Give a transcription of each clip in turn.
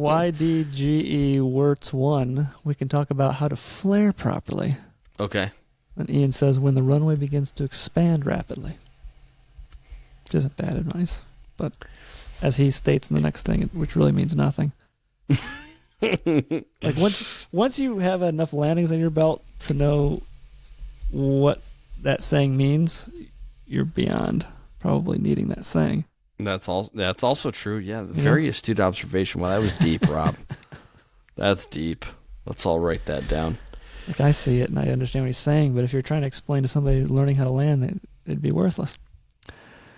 YDGE Wirtz 1, we can talk about how to flare properly. Okay. And Ian says, when the runway begins to expand rapidly. Which isn't bad advice. But as he states in the next thing, which really means nothing. Like once you have enough landings on your belt to know what that saying means, you're beyond probably needing that saying. That's also true. Yeah, very astute observation. Well, that was deep, Rob. That's deep. Let's all write that down. Like, I see it and I understand what he's saying, but if you're trying to explain to somebody learning how to land, it'd be worthless.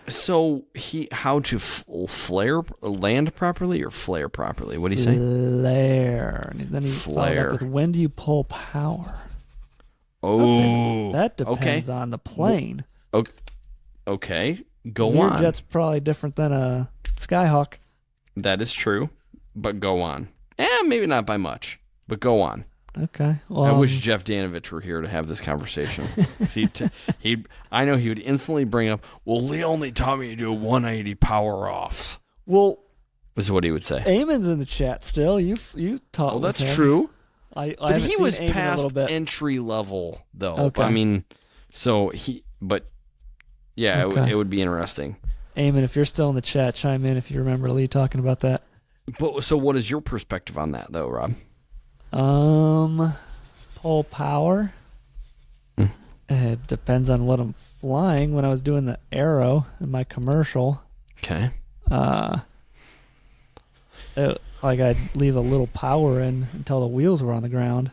So how to land properly or flare properly? What do you say? Flare. And then he followed up with, when do you pull power? Oh, that depends on the plane. Okay, go on. Learjet's probably different than a Skyhawk. That is true, but go on. Maybe not by much, but go on. Okay. Well, I wish Jeff Danovich were here to have this conversation. I know he would instantly bring up, well, Lee only taught me to do 180 power offs. Well, this is what he would say. Eamon's in the chat still. You taught. Well, that's him. True. But he was past entry level, though. Okay. I mean, it would be interesting. Eamon, if you're still in the chat, chime in if you remember Lee talking about that. But so, what is your perspective on that, though, Rob? Pull power. It depends on what I'm flying. When I was doing the Arrow in my commercial, okay, I'd leave a little power in until the wheels were on the ground.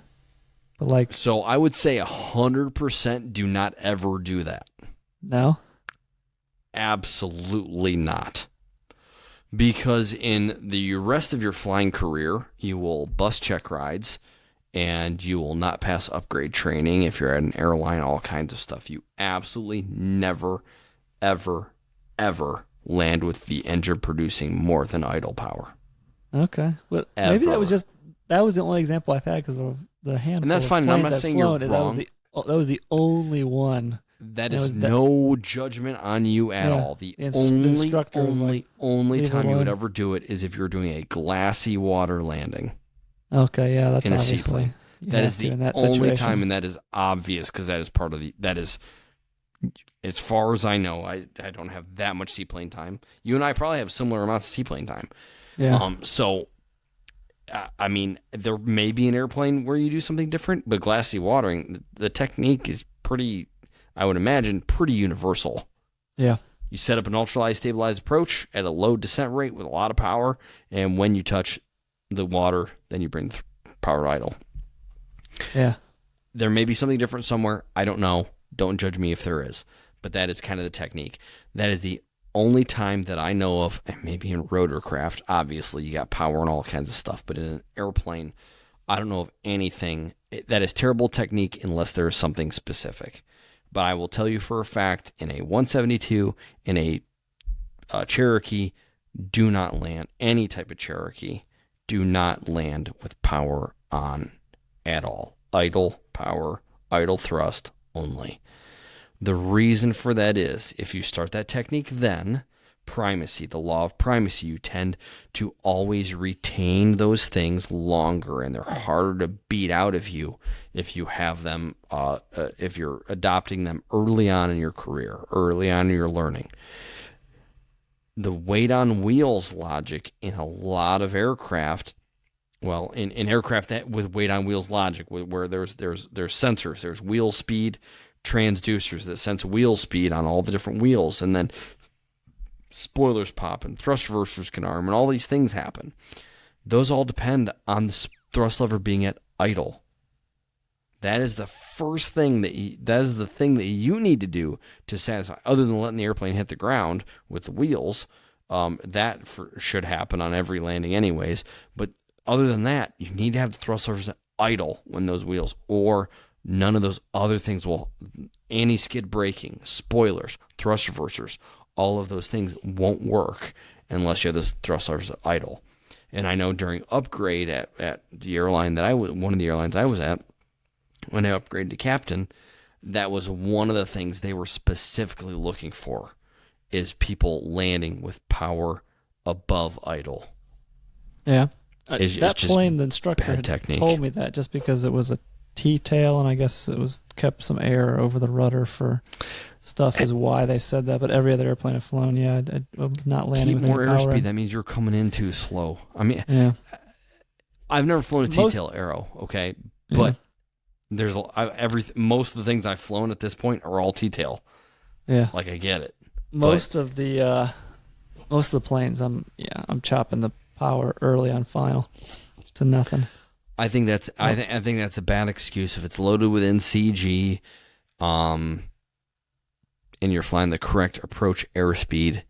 But so I would say 100% do not ever do that. No, absolutely not. Because in the rest of your flying career, you will bus check rides, and you will not pass upgrade training if you're at an airline, all kinds of stuff. You absolutely never, ever, ever land with the engine producing more than idle power. Okay. Well, maybe that was the only example I've had because of the handful. And that's fine. I'm not saying you're wrong. That was the only one. That is no judgment on you at all. The only time you would ever do it is if you're doing a glassy water landing. Okay, yeah, that's in a obviously. seaplane. That is the only time, and that is obvious because that is part of that is, as far as I know, I don't have that much seaplane time. You and I probably have similar amounts of seaplane time. Yeah. I mean, there may be an airplane where you do something different, but glassy watering, the technique is pretty, I would imagine, pretty universal. Yeah. You set up an ultralight stabilized approach at a low descent rate with a lot of power, and when you touch the water, then you bring the power idle. Yeah. There may be something different somewhere. I don't know. Don't judge me if there is. But that is kind of the technique. That is the only time that I know of, and maybe in rotorcraft, obviously you got power and all kinds of stuff, but in an airplane, I don't know of anything that is terrible technique unless there is something specific. But I will tell you for a fact, in a 172, in a Cherokee, do not land, any type of Cherokee, do not land with power on at all. Idle power, idle thrust only. The reason for that is, if you start that technique then, primacy, the law of primacy, you tend to always retain those things longer, and they're harder to beat out of you if you have them, if you're adopting them early on in your career, early on in your learning. The weight on wheels logic in a lot of aircraft, well, in aircraft that with weight on wheels logic, where there's sensors, there's wheel speed, transducers that sense wheel speed on all the different wheels, and then spoilers pop and thrust reversers can arm, and all these things happen. Those all depend on the thrust lever being at idle. That is the first thing that you need to do to satisfy, other than letting the airplane hit the ground with the wheels. Should happen on every landing anyways. But other than that, you need to have the thrust levers at idle when those wheels, or none of those other things will, anti-skid braking, spoilers, thrust reversers, all of those things won't work unless you have those thrust levers at idle. And I know during upgrade at the airline one of the airlines I was at, when I upgraded to captain, that was one of the things they were specifically looking for, is people landing with power above idle. Yeah. It's that just plane, the instructor bad had technique. told me that just because it was a T-tail, and I guess it was kept some air over the rudder for stuff is why they said that. But every other airplane I've flown, I'm not landing Keep with more any power. airspeed. That means you're coming in too slow. I mean, Yeah, I've never flown a Most- T-tail arrow, okay? yeah. But there's most of the things I've flown at this point are all T-tail. Yeah. Like, I get it. Most of the planes, I'm chopping the power early on final to nothing. I think that's I think that's a bad excuse if it's loaded with NCG, and you're flying the correct approach airspeed.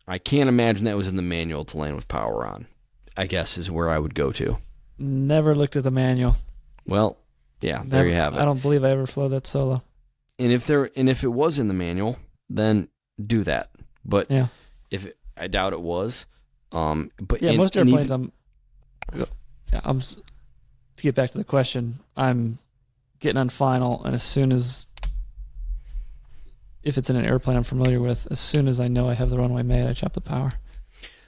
I can't imagine that was in the manual to land with power on. I guess is where I would go to. Never looked at the manual. Well, yeah, there you have it. I don't believe I ever flew that solo. And if it was in the manual, then do that. But Yeah. I doubt it was. But Yeah, most and airplanes, even- to get back to the question, I'm getting on final, and as soon as, if it's in an airplane I'm familiar with, as soon as I know I have the runway made, I chop the power.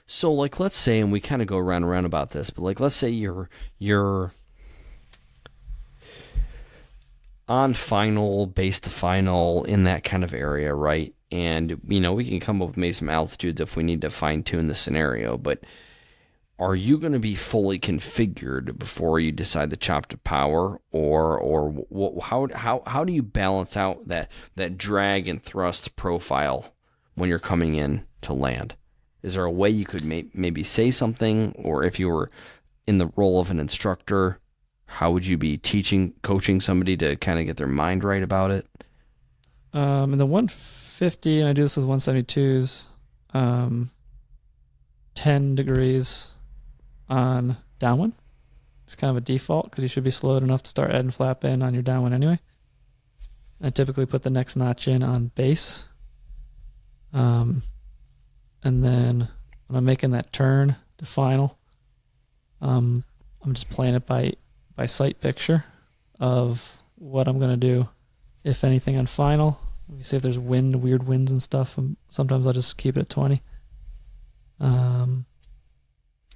So, like, let's say, and we kind of go around and around about this, but like, let's say you're on final, base to final, in that kind of area, right? And we can come up with maybe some altitudes if we need to fine tune the scenario. But are you going to be fully configured before you decide to chop to power, or how do you balance out that drag and thrust profile when you're coming in to land? Is there a way you could maybe say something, or if you were in the role of an instructor, how would you be coaching somebody to kind of get their mind right about it? In the 150, and I do this with 172s, 10 degrees on downwind. It's kind of a default because you should be slowed enough to start adding flap in on your downwind anyway. I typically put the next notch in on base. And then when I'm making that turn to final, I'm just playing it by sight picture of what I'm going to do, if anything, on final. Let me see if there's weird winds and stuff. Sometimes I'll just keep it at 20. And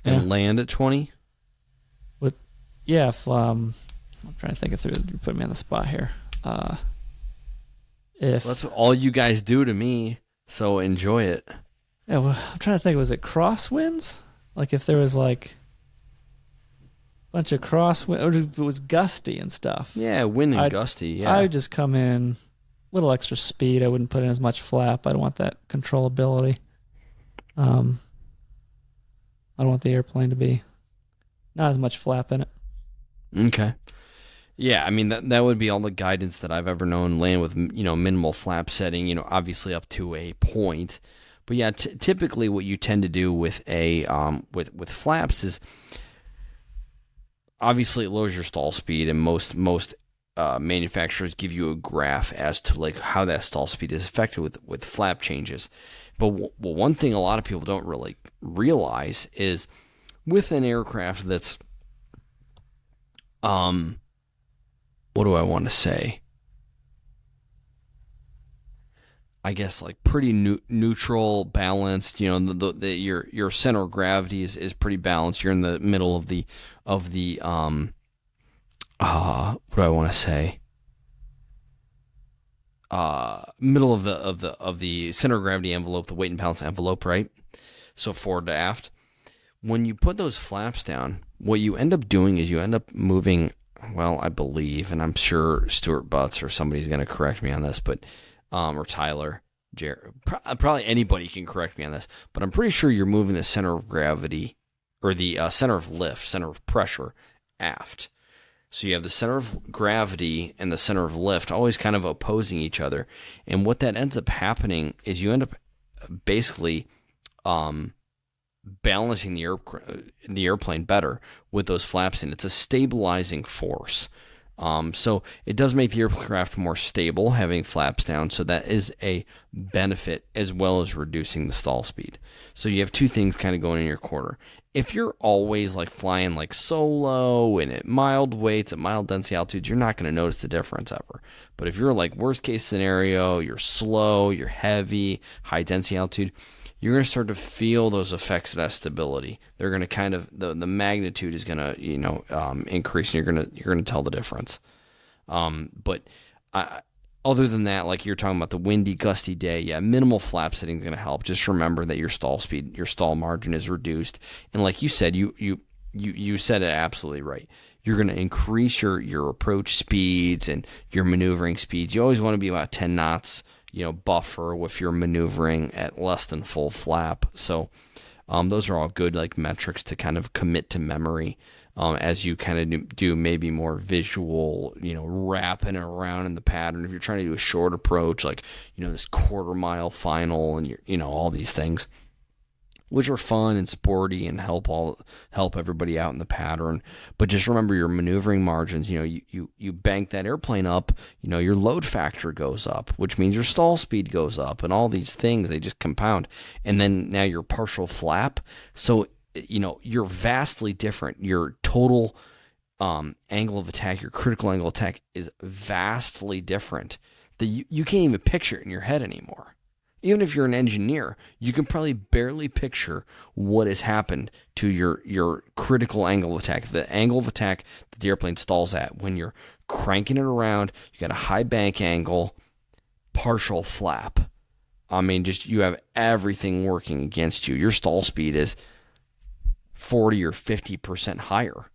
land at 20? Yeah, if I'm trying to think it through. You put me on the spot here. If That's what all you guys do to me, so enjoy it. Yeah, well, I'm trying to think. Was it crosswinds? Like if there was like a bunch of crosswind, or if it was gusty and stuff. Yeah, wind and gusty. Yeah, I would just come in a little extra speed. I wouldn't put in as much flap. I don't want that controllability. I don't want the airplane to be not as much flap in it. Okay. Yeah, I mean that would be all the guidance that I've ever known. Land with minimal flap setting. Obviously up to a point. But yeah, typically what you tend to do with with flaps is obviously it lowers your stall speed, and most manufacturers give you a graph as to like how that stall speed is affected with flap changes. But one thing a lot of people don't really realize is with an aircraft that's what do I want to say? I guess like pretty neutral, balanced. Your center of gravity is pretty balanced. You're in the middle of the what do I want to say? Middle of the center of gravity envelope, the weight and balance envelope, right? So forward to aft. When you put those flaps down, what you end up doing is you end up moving. Well, I believe, and I'm sure Stuart Butts or somebody's going to correct me on this, but. Or Tyler, probably anybody can correct me on this, but I'm pretty sure you're moving the center of gravity or the center of lift, center of pressure aft. So you have the center of gravity and the center of lift always kind of opposing each other. And what that ends up happening is you end up basically balancing the airplane better with those flaps in. It's a stabilizing force. So it does make the aircraft more stable having flaps down, so that is a benefit as well as reducing the stall speed. So you have two things kind of going in your quarter. If you're always like flying like solo and at mild weights, at mild density altitudes, you're not going to notice the difference ever. But if you're like worst case scenario, you're slow, you're heavy, high density altitude, you're going to start to feel those effects of that stability. They're going to kind of the magnitude is going to increase, and you're going to tell the difference. But other than that, like you're talking about the windy, gusty day, yeah, minimal flap setting is going to help. Just remember that your stall speed, your stall margin is reduced, and like you said, you said it absolutely right. You're going to increase your approach speeds and your maneuvering speeds. You always want to be about 10 knots, buffer if you're maneuvering at less than full flap. So those are all good like metrics to kind of commit to memory as you kind of do maybe more visual, wrapping around in the pattern. If you're trying to do a short approach, like, this quarter-mile final and, all these things, which are fun and sporty and help everybody out in the pattern. But just remember your maneuvering margins. You bank that airplane up, your load factor goes up, which means your stall speed goes up, and all these things, they just compound. And then now your partial flap. So, you're vastly different. Your total angle of attack, your critical angle of attack is vastly different that you can't even picture it in your head anymore. Even if you're an engineer, you can probably barely picture what has happened to your critical angle of attack, the angle of attack that the airplane stalls at when you're cranking it around. You got a high bank angle, partial flap. I mean, just you have everything working against you. Your stall speed is 40 or 50% higher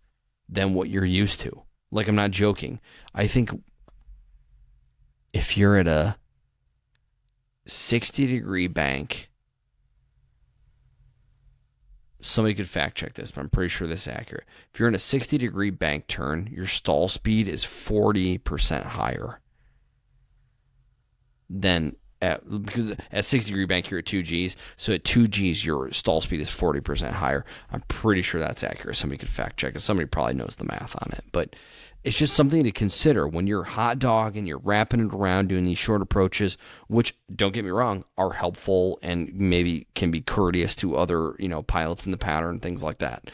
than what you're used to. Like, I'm not joking. I think if you're at a 60-degree bank, somebody could fact check this, but I'm pretty sure this is accurate. If you're in a 60-degree bank turn, your stall speed is 40% higher than because at 60-degree bank you're at 2 Gs, so at 2 Gs your stall speed is 40% higher. I'm pretty sure that's accurate. Somebody could fact check it. Somebody probably knows the math on it, but it's just something to consider when you're hot dog and you're wrapping it around doing these short approaches, which, don't get me wrong, are helpful and maybe can be courteous to other pilots in the pattern, things like that.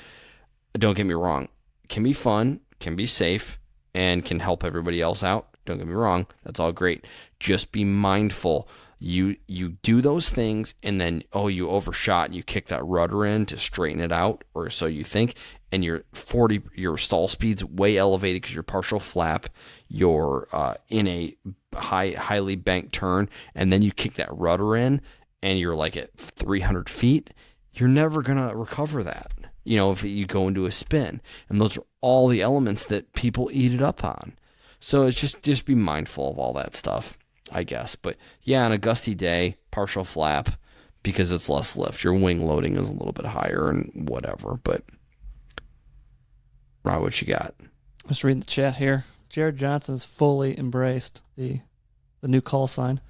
Don't get me wrong, it can be fun, can be safe, and can help everybody else out. Don't get me wrong, that's all great. Just be mindful. You do those things, and then, you overshot and you kick that rudder in to straighten it out, or so you think, and your stall speed's way elevated because you're partial flap, you're in a highly banked turn, and then you kick that rudder in, and you're like at 300 feet, you're never going to recover that, if you go into a spin. And those are all the elements that people eat it up on. So it's just be mindful of all that stuff, I guess. But yeah, on a gusty day, partial flap, because it's less lift. Your wing loading is a little bit higher and whatever. But Rob, what you got? Just reading the chat here. Jared Johnson's fully embraced the new call sign.